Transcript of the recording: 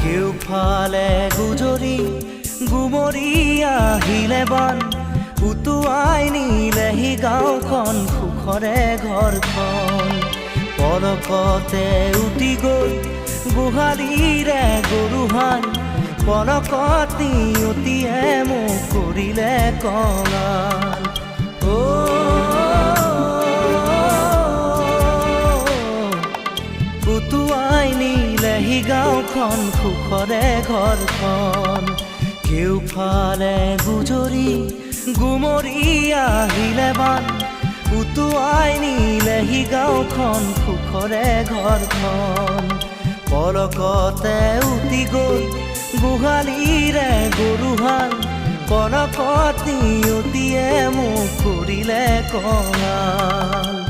কেউফালে গুজৰি গুমৰি আহিলে বান উটুৱাই নিলেহি গাঁওখন সুখৰে ঘৰখন পলকতে উটি গ'ল গোহালিৰে গৰুহাল পলকত নিয়তিয়ে মোক কৰিলে কঙাল উটুৱাই নিলেহি গাঁওখন সুখৰে ঘৰখন কেউফালে গুজৰি গুমৰি আহিলে বান উটুৱাই নিলেহি গাঁওখন সুখৰে ঘৰখন পলকতে উটি গ'ল গোহালিৰে গৰুহাল পলকত নিয়তিয়ে মোক কৰিলে কঙাল